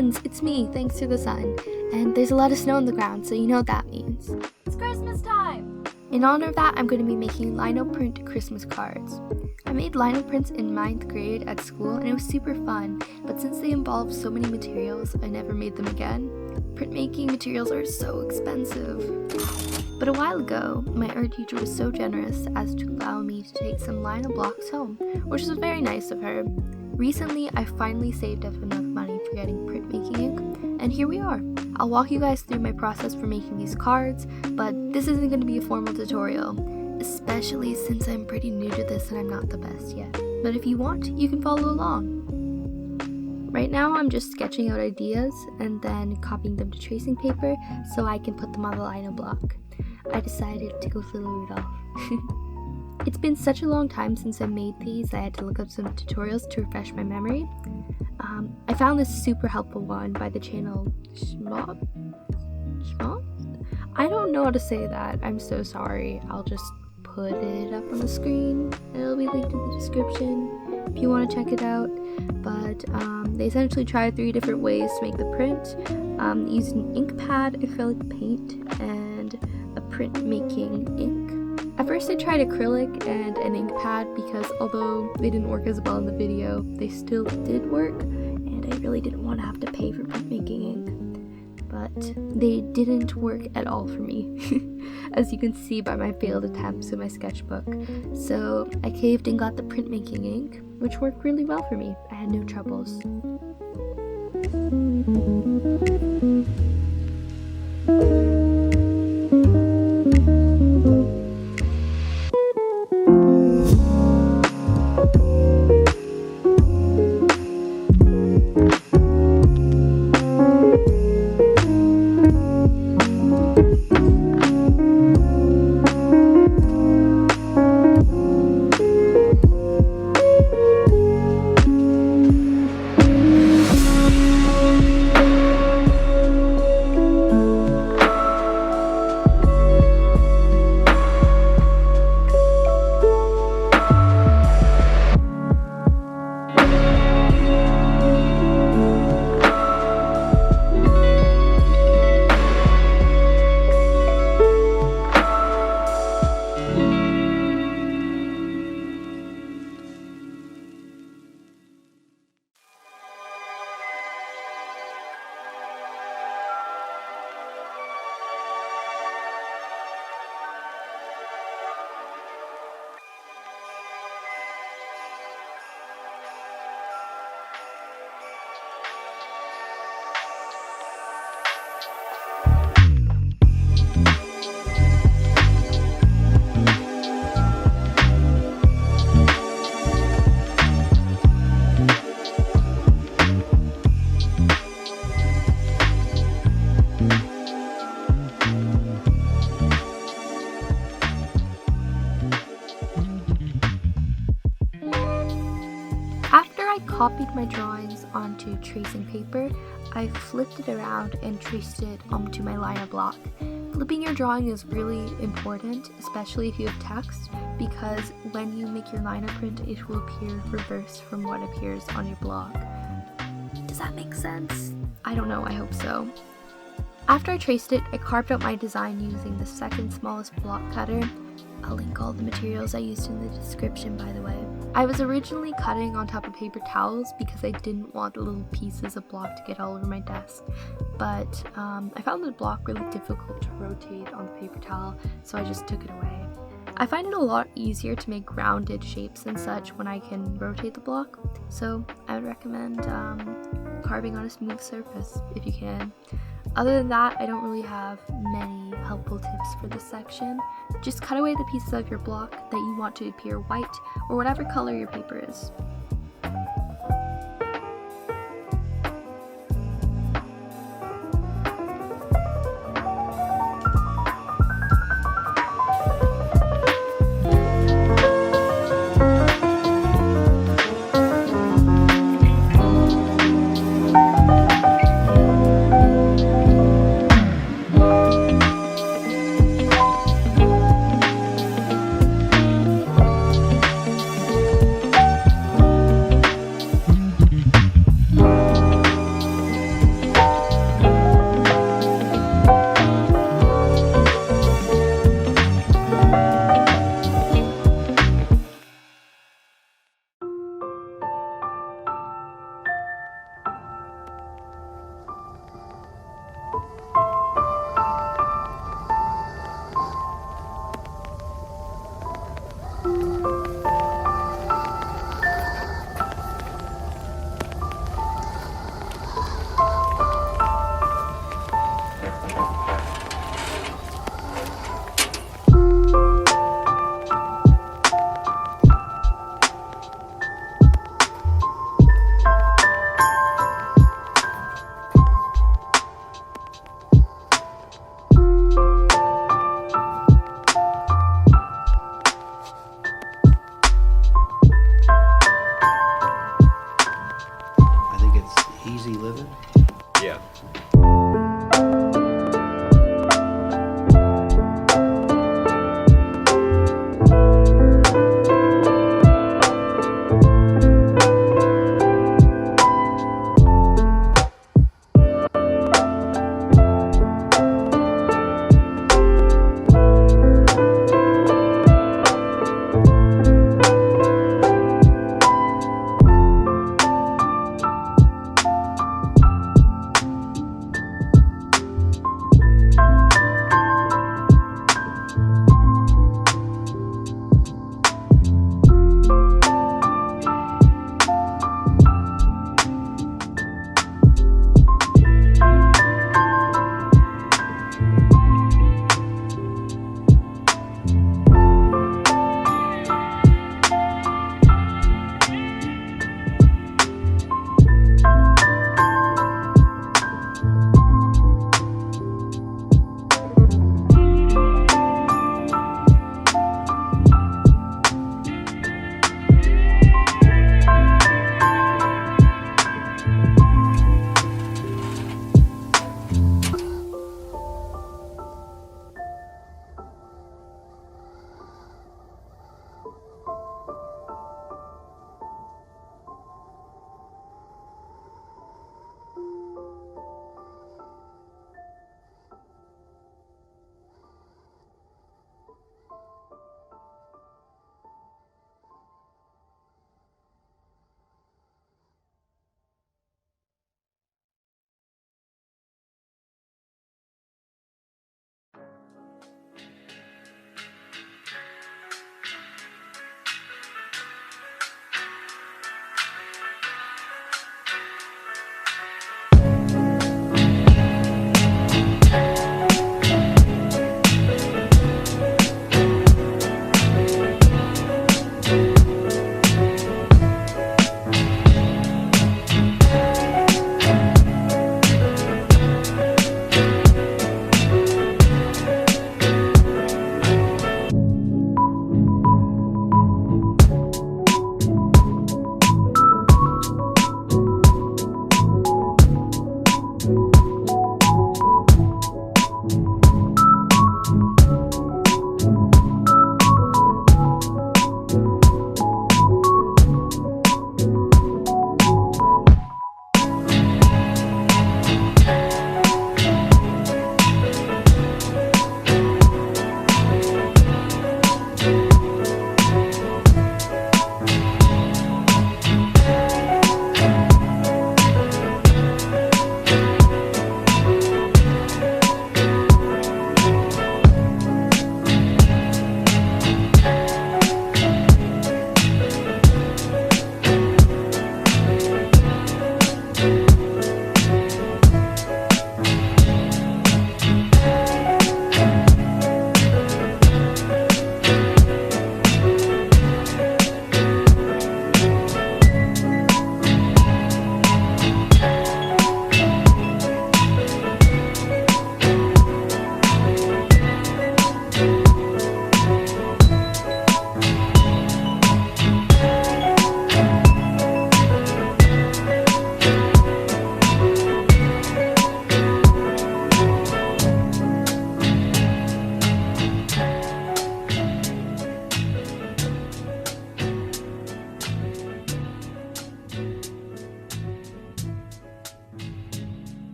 friends, it's me, thanks to the sun. And there's a lot of snow on the ground, so you know what that means. It's Christmas time! In honor of that, I'm going to be making Lino print Christmas cards. I made Lino prints in 9th grade at school and it was super fun, but since they involve so many materials, I never made them again. Printmaking materials are so expensive. But a while ago, my art teacher was so generous as to allow me to take some Lino blocks home, which was very nice of her. Recently, I finally saved up enough money for getting printmaking ink, and here we are. I'll walk you guys through my process for making these cards, but this isn't going to be a formal tutorial, especially since I'm pretty new to this and I'm not the best yet. But if you want, you can follow along. Right now, I'm just sketching out ideas and then copying them to tracing paper so I can put them on the Lino block. I decided to go with Little Rudolph. It's been such a long time since I made these, I had to look up some tutorials to refresh my memory. I found this super helpful one by the channel Schmop? I don't know how to say that, I'm so sorry. I'll just put it up on the screen. It'll be linked in the description if you want to check it out. But they essentially try 3 different ways to make the print, using ink pad, acrylic paint, and a printmaking ink. At first I tried acrylic and an ink pad because although they didn't work as well in the video, they still did work, and I really didn't want to have to pay for printmaking ink. But they didn't work at all for me, as you can see by my failed attempts in my sketchbook. So I caved and got the printmaking ink, which worked really well for me. I had no troubles. Copied my drawings onto tracing paper, I flipped it around and traced it onto my Lino block. Flipping your drawing is really important, especially if you have text, because when you make your Lino print, it will appear reversed from what appears on your block. Does that make sense? I don't know, I hope so. After I traced it, I carved out my design using the second smallest block cutter. I'll link all the materials I used in the description, by the way. I was originally cutting on top of paper towels because I didn't want the little pieces of block to get all over my desk, but I found the block really difficult to rotate on the paper towel, so I just took it away. I find it a lot easier to make rounded shapes and such when I can rotate the block, so I would recommend carving on a smooth surface if you can. Other than that, I don't really have many helpful tips for this section. Just cut away the pieces of your block that you want to appear white or whatever color your paper is. easy living? Yeah.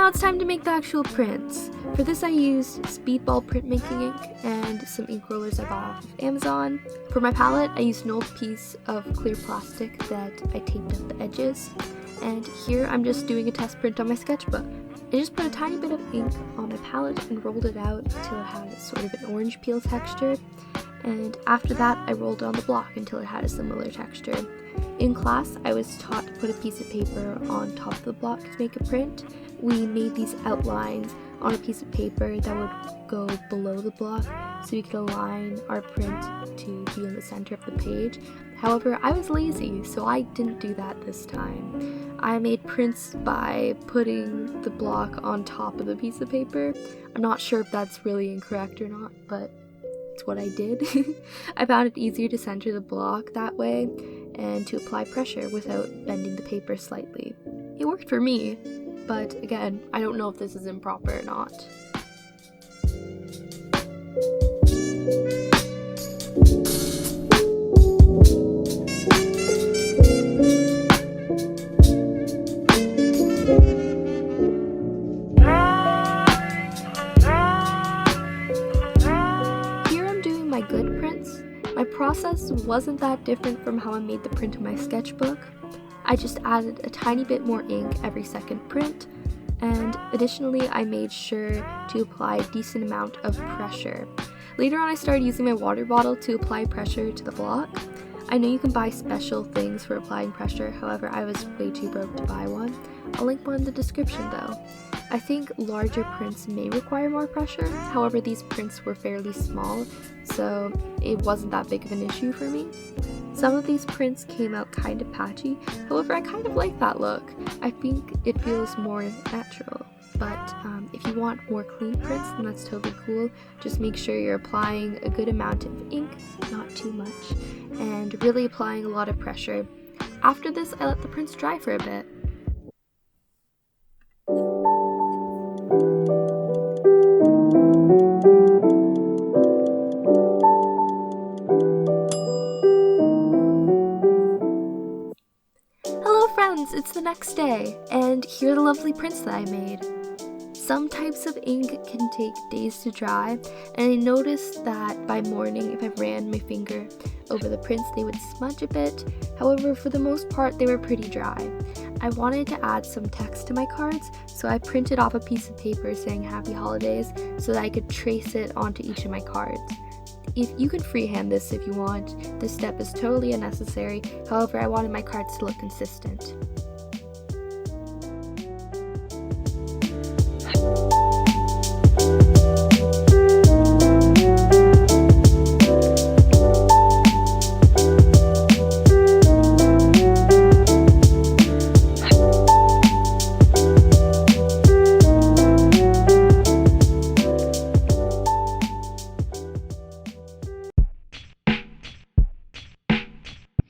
now it's time to make the actual prints. For this I used Speedball printmaking ink and some ink rollers I bought off of Amazon. For my palette I used an old piece of clear plastic that I taped up the edges. And here I'm just doing a test print on my sketchbook. I just put a tiny bit of ink on my palette and rolled it out until it had sort of an orange peel texture. And after that I rolled it on the block until it had a similar texture. In class, I was taught to put a piece of paper on top of the block to make a print. We made these outlines on a piece of paper that would go below the block so we could align our print to be in the center of the page. However, I was lazy, so I didn't do that this time. I made prints by putting the block on top of the piece of paper. I'm not sure if that's really incorrect or not, but it's what I did. I found it easier to center the block that way and to apply pressure without bending the paper slightly. It worked for me, but again, I don't know if this is improper or not. Here I'm doing my good prints. My process wasn't that different from how I made the print in my sketchbook. I just added a tiny bit more ink every second print, and additionally I made sure to apply a decent amount of pressure. Later on I started using my water bottle to apply pressure to the block. I know you can buy special things for applying pressure, however I was way too broke to buy one. I'll link one in the description though. I think larger prints may require more pressure, however these prints were fairly small, so it wasn't that big of an issue for me. Some of these prints came out kind of patchy, however I kind of like that look. I think it feels more natural. But if you want more clean prints, then that's totally cool. Just make sure you're applying a good amount of ink, not too much, and really applying a lot of pressure. After this, I let the prints dry for a bit. Hello friends, it's the next day, and here are the lovely prints that I made. Some types of ink can take days to dry, and I noticed that by morning if I ran my finger over the prints they would smudge a bit. However, for the most part they were pretty dry. I wanted to add some text to my cards, so I printed off a piece of paper saying Happy Holidays so that I could trace it onto each of my cards. If you can freehand this if you want, this step is totally unnecessary, however I wanted my cards to look consistent.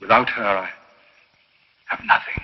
Without her, I have nothing.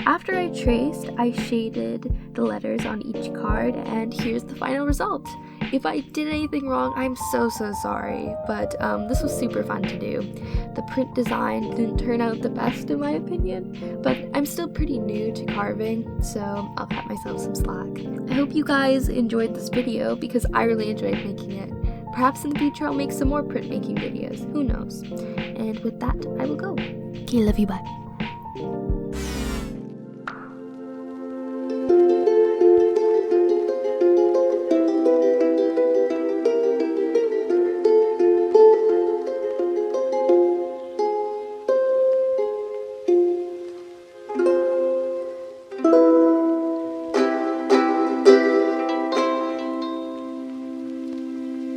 After I traced, I shaded the letters on each card, and here's the final result. If I did anything wrong, I'm so sorry, but this was super fun to do. The print design didn't turn out the best in my opinion, but I'm still pretty new to carving, so I'll cut myself some slack. I hope you guys enjoyed this video because I really enjoyed making it. Perhaps in the future I'll make some more printmaking videos, who knows. And with that, I will go. Okay, love you, bye.